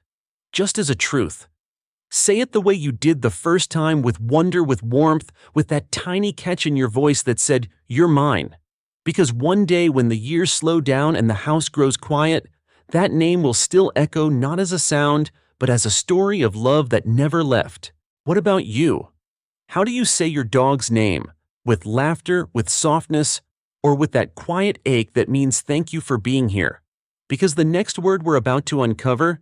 just as a truth. Say it the way you did the first time, with wonder, with warmth, with that tiny catch in your voice that said, "You're mine." Because one day when the years slow down and the house grows quiet, that name will still echo, not as a sound, but as a story of love that never left. What about you? How do you say your dog's name? With laughter, with softness, or with that quiet ache that means thank you for being here. Because the next word we're about to uncover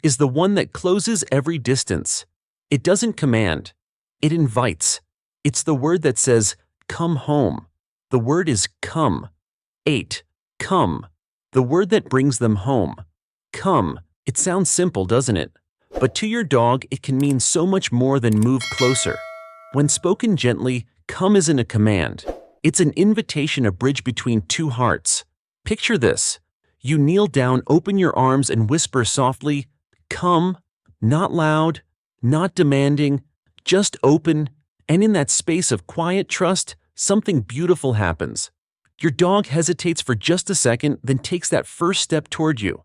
is the one that closes every distance. It doesn't command, it invites. It's the word that says, come home. The word is come. 8. Come. The word that brings them home. Come. It sounds simple, doesn't it? But to your dog, it can mean so much more than move closer. When spoken gently, come isn't a command. It's an invitation, a bridge between two hearts. Picture this. You kneel down, open your arms, and whisper softly, come, not loud, not demanding, just open, and in that space of quiet trust, something beautiful happens. Your dog hesitates for just a second, then takes that first step toward you.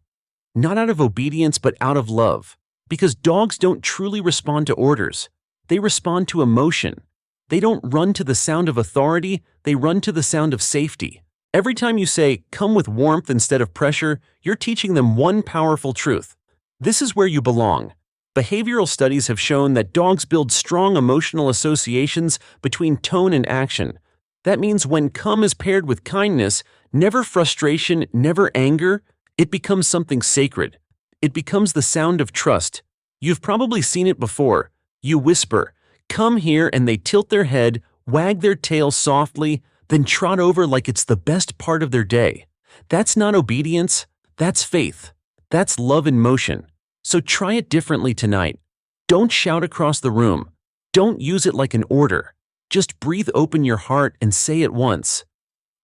Not out of obedience, but out of love. Because dogs don't truly respond to orders. They respond to emotion. They don't run to the sound of authority, they run to the sound of safety. Every time you say, come with warmth instead of pressure, you're teaching them one powerful truth. This is where you belong. Behavioral studies have shown that dogs build strong emotional associations between tone and action. That means when come is paired with kindness, never frustration, never anger, it becomes something sacred. It becomes the sound of trust. You've probably seen it before. You whisper, come here, and they tilt their head, wag their tail softly, then trot over like it's the best part of their day. That's not obedience, that's faith. That's love in motion. So try it differently tonight. Don't shout across the room. Don't use it like an order. Just breathe open your heart and say it once.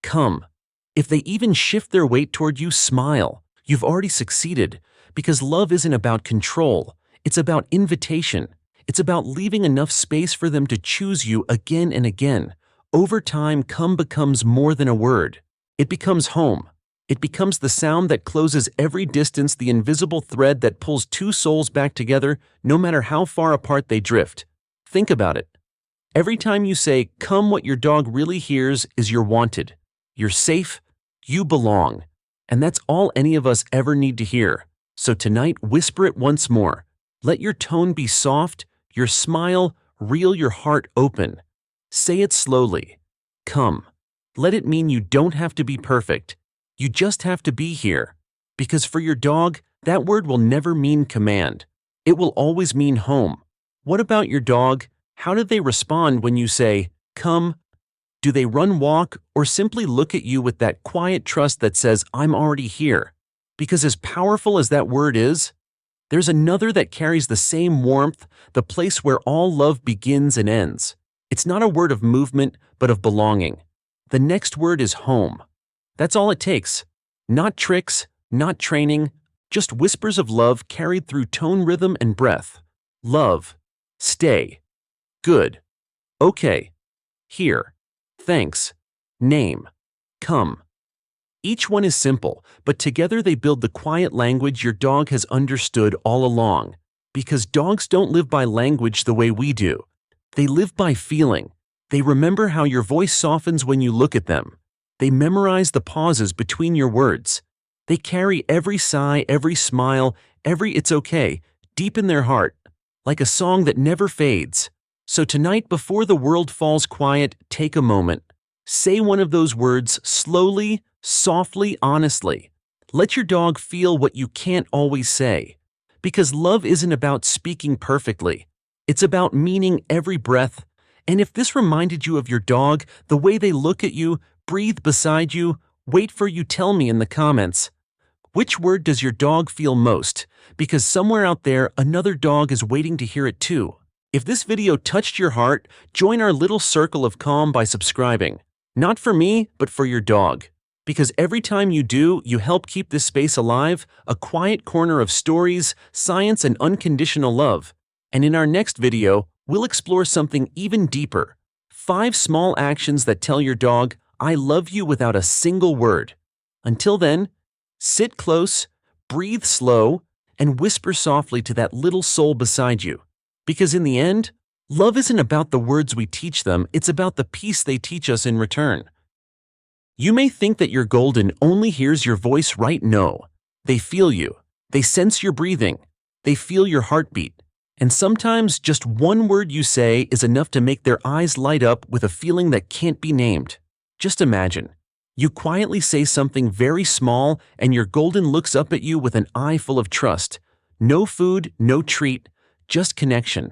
Come. If they even shift their weight toward you, smile. You've already succeeded. Because love isn't about control. It's about invitation. It's about leaving enough space for them to choose you again and again. Over time, come becomes more than a word. It becomes home. It becomes the sound that closes every distance, the invisible thread that pulls two souls back together, no matter how far apart they drift. Think about it. Every time you say, come, what your dog really hears is you're wanted. You're safe. You belong. And that's all any of us ever need to hear. So tonight, whisper it once more. Let your tone be soft, your smile real, your heart open. Say it slowly. Come. Let it mean you don't have to be perfect. You just have to be here. Because for your dog, that word will never mean command. It will always mean home. What about your dog? How do they respond when you say, come? Do they run, walk, or simply look at you with that quiet trust that says, I'm already here? Because as powerful as that word is, there's another that carries the same warmth, the place where all love begins and ends. It's not a word of movement, but of belonging. The next word is home. That's all it takes. Not tricks, not training, just whispers of love carried through tone, rhythm, and breath. Love. Stay. Good. Okay. Here. Thanks. Name. Come. Each one is simple, but together they build the quiet language your dog has understood all along. Because dogs don't live by language the way we do. They live by feeling. They remember how your voice softens when you look at them. They memorize the pauses between your words. They carry every sigh, every smile, every it's okay, deep in their heart, like a song that never fades. So tonight, before the world falls quiet, take a moment. Say one of those words slowly, softly, honestly. Let your dog feel what you can't always say. Because love isn't about speaking perfectly. It's about meaning every breath. And if this reminded you of your dog, the way they look at you, breathe beside you, wait for you, tell me in the comments. Which word does your dog feel most? Because somewhere out there, another dog is waiting to hear it too. If this video touched your heart, join our little circle of calm by subscribing. Not for me, but for your dog. Because every time you do, you help keep this space alive, a quiet corner of stories, science, and unconditional love. And in our next video, we'll explore something even deeper. 5 small actions that tell your dog, I love you without a single word. Until then, sit close, breathe slow, and whisper softly to that little soul beside you. Because in the end, love isn't about the words we teach them, it's about the peace they teach us in return. You may think that your golden only hears your voice, right? No. They feel you. They sense your breathing. They feel your heartbeat. And sometimes just one word you say is enough to make their eyes light up with a feeling that can't be named. Just imagine. You quietly say something very small and your golden looks up at you with an eye full of trust. No food, no treat, just connection.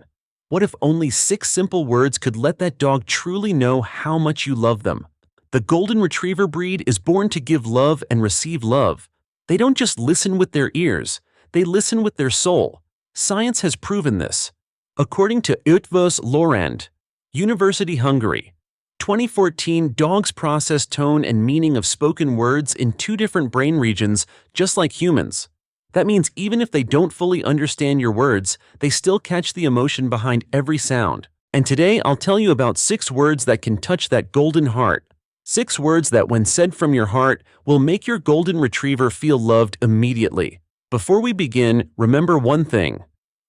What if only 6 simple words could let that dog truly know how much you love them? The Golden Retriever breed is born to give love and receive love. They don't just listen with their ears, they listen with their soul. Science has proven this. According to Eötvös Lorand, University Hungary, 2014, dogs process tone and meaning of spoken words in 2 different brain regions, just like humans. That means even if they don't fully understand your words, they still catch the emotion behind every sound. And today, I'll tell you about 6 words that can touch that golden heart. 6 words that, when said from your heart, will make your golden retriever feel loved immediately. Before we begin, remember one thing.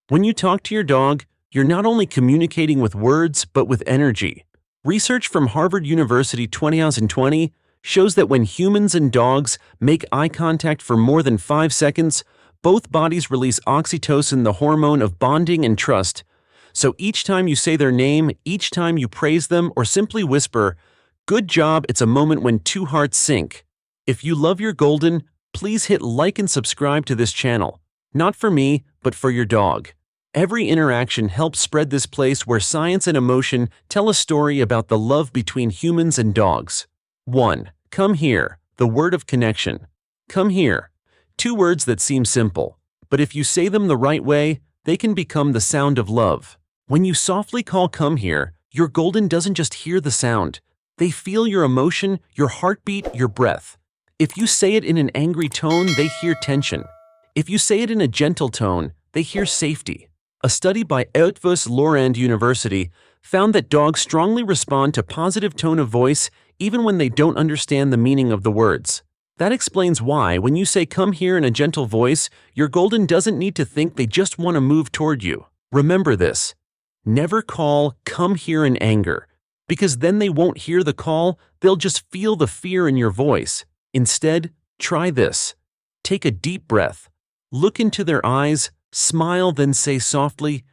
When you talk to your dog, you're not only communicating with words, but with energy. Research from Harvard University 2020 shows that when humans and dogs make eye contact for more than 5 seconds, both bodies release oxytocin, the hormone of bonding and trust. So each time you say their name, each time you praise them, or simply whisper, "Good job," it's a moment when 2 hearts sync. If you love your golden, please hit like and subscribe to this channel. Not for me, but for your dog. Every interaction helps spread this place where science and emotion tell a story about the love between humans and dogs. 1. Come here, the word of connection. Come here. 2 words that seem simple, but if you say them the right way, they can become the sound of love. When you softly call "come here," your golden doesn't just hear the sound. They feel your emotion, your heartbeat, your breath. If you say it in an angry tone, they hear tension. If you say it in a gentle tone, they hear safety. A study by Eötvös Lorand University found that dogs strongly respond to positive tone of voice even when they don't understand the meaning of the words. That explains why, when you say "come here" in a gentle voice, your golden doesn't need to think, they just want to move toward you. Remember this. Never call "come here" in anger, because then they won't hear the call, they'll just feel the fear in your voice. Instead, try this. Take a deep breath. Look into their eyes, smile, then say softly,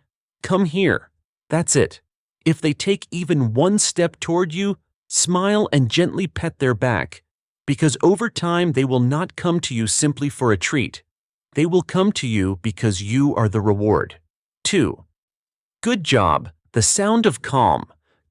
"Come here." That's it. If they take even 1 step toward you, smile and gently pet their back, because over time they will not come to you simply for a treat. They will come to you because you are the reward. 2. Good job, the sound of calm.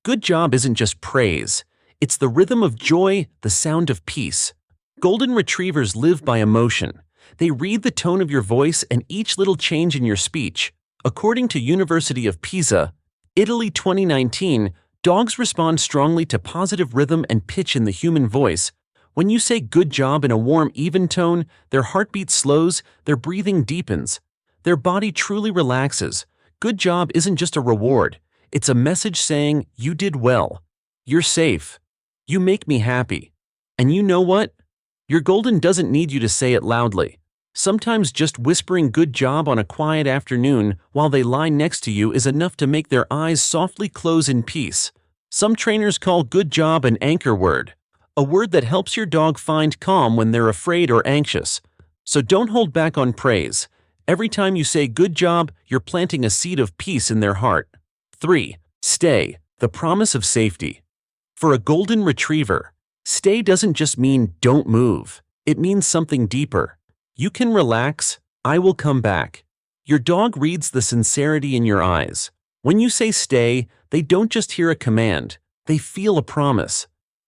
Good job isn't just praise. It's the rhythm of joy, the sound of peace. Golden retrievers live by emotion. They read the tone of your voice and each little change in your speech. According to University of Pisa, Italy 2019, dogs respond strongly to positive rhythm and pitch in the human voice. When you say "good job" in a warm, even tone, their heartbeat slows, their breathing deepens. Their body truly relaxes. Good job isn't just a reward. It's a message saying, "You did well. You're safe. You make me happy." And you know what? Your golden doesn't need you to say it loudly. Sometimes just whispering "good job" on a quiet afternoon while they lie next to you is enough to make their eyes softly close in peace. Some trainers call "good job" an anchor word, a word that helps your dog find calm when they're afraid or anxious. So don't hold back on praise. Every time you say "good job," you're planting a seed of peace in their heart. 3. Stay, the promise of safety. For a golden retriever, stay doesn't just mean don't move. It means something deeper. You can relax, I will come back. Your dog reads the sincerity in your eyes. When you say stay, they don't just hear a command, they feel a promise.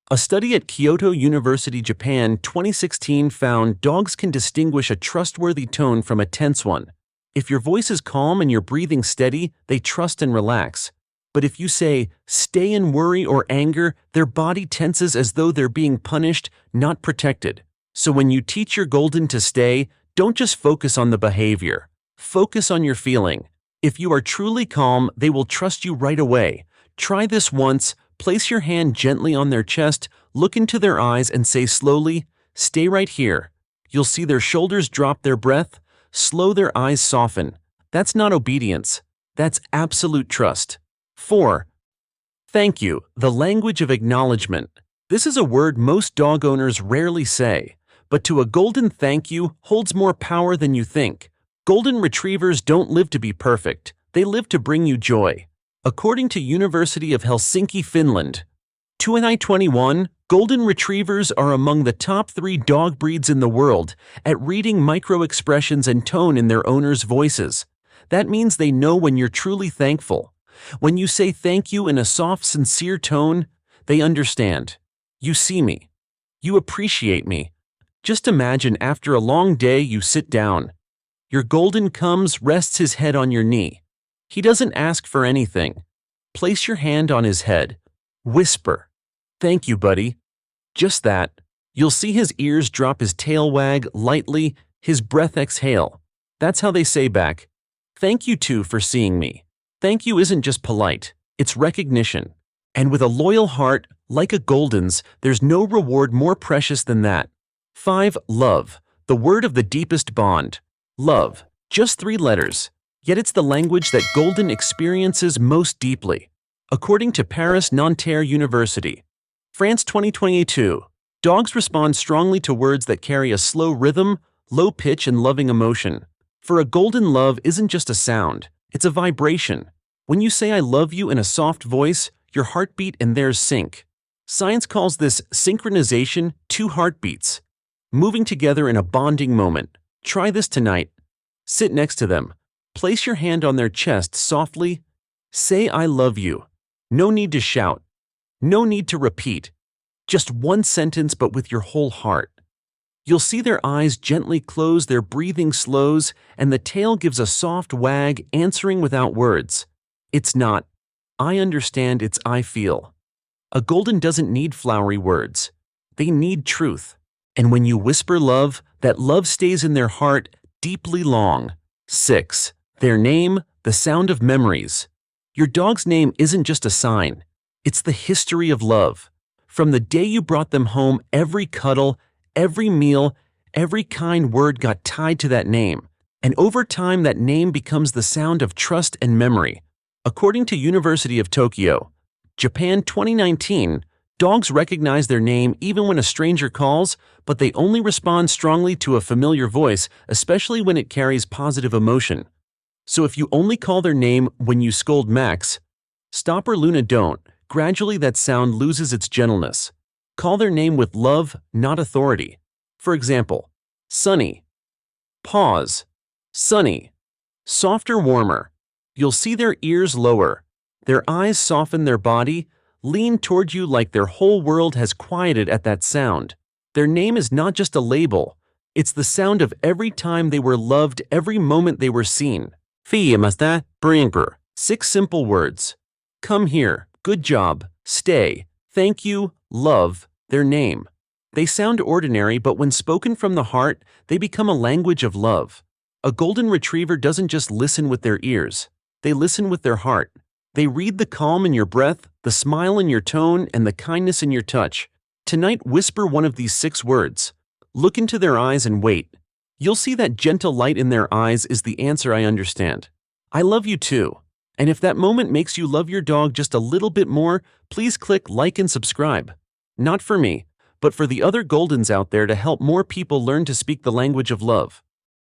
A study at Kyoto University, Japan, 2016 found dogs can distinguish a trustworthy tone from a tense one. If your voice is calm and you're breathing steady, they trust and relax. But if you say, "stay" in worry or anger, their body tenses as though they're being punished, not protected. So when you teach your golden to stay, don't just focus on the behavior. Focus on your feeling. If you are truly calm, they will trust you right away. Try this once. Place your hand gently on their chest, look into their eyes and say slowly, "Stay right here." You'll see their shoulders drop, their breath slow, their eyes soften. That's not obedience. That's absolute trust. 4. Thank you, the language of acknowledgement. This is a word most dog owners rarely say, but to a golden, thank you holds more power than you think. Golden retrievers don't live to be perfect. They live to bring you joy. According to University of Helsinki, Finland, 2021, Golden Retrievers are among the top 3 dog breeds in the world at reading micro-expressions and tone in their owners' voices. That means they know when you're truly thankful. When you say thank you in a soft, sincere tone, they understand. You see me. You appreciate me. Just imagine after a long day you sit down. Your Golden comes, rests his head on your knee. He doesn't ask for anything. Place your hand on his head. Whisper, "Thank you, buddy." Just that. You'll see his ears drop, his tail wag lightly, his breath exhale. That's how they say back, "Thank you too for seeing me." Thank you isn't just polite, it's recognition. And with a loyal heart, like a Golden's, there's no reward more precious than that. 5. Love, the word of the deepest bond. Love, just 3 letters, yet it's the language that Golden experiences most deeply. According to Paris Nanterre University, France 2022, dogs respond strongly to words that carry a slow rhythm, low pitch, and loving emotion. For a Golden, love isn't just a sound, it's a vibration. When you say "I love you" in a soft voice, your heartbeat and theirs sync. Science calls this synchronization, 2 heartbeats, moving together in a bonding moment. Try this tonight. Sit next to them. Place your hand on their chest softly. Say "I love you." No need to shout. No need to repeat. Just one sentence, but with your whole heart. You'll see their eyes gently close, their breathing slows, and the tail gives a soft wag, answering without words. It's not, "I understand," it's "I feel." A Golden doesn't need flowery words. They need truth. And when you whisper love, that love stays in their heart deeply long. 6. Their name, the sound of memories. Your dog's name isn't just a sign. It's the history of love. From the day you brought them home, every cuddle, every meal, every kind word got tied to that name. And over time, that name becomes the sound of trust and memory. According to University of Tokyo, Japan 2019, dogs recognize their name even when a stranger calls, but they only respond strongly to a familiar voice, especially when it carries positive emotion. So if you only call their name when you scold Max, stop, or Luna don't, gradually that sound loses its gentleness. Call their name with love, not authority. For example, Sunny. Pause. Sunny. Softer, warmer. You'll see their ears lower. Their eyes soften, their body lean toward you like their whole world has quieted at that sound. Their name is not just a label. It's the sound of every time they were loved, every moment they were seen. 6 simple words. Come here, good job, stay, thank you, love, their name. They sound ordinary, but when spoken from the heart, they become a language of love. A Golden Retriever doesn't just listen with their ears. They listen with their heart. They read the calm in your breath, the smile in your tone, and the kindness in your touch. Tonight, whisper one of these 6 words. Look into their eyes and wait. You'll see that gentle light in their eyes is the answer. "I understand. I love you too." And if that moment makes you love your dog just a little bit more, please click like and subscribe. Not for me, but for the other Goldens out there, to help more people learn to speak the language of love.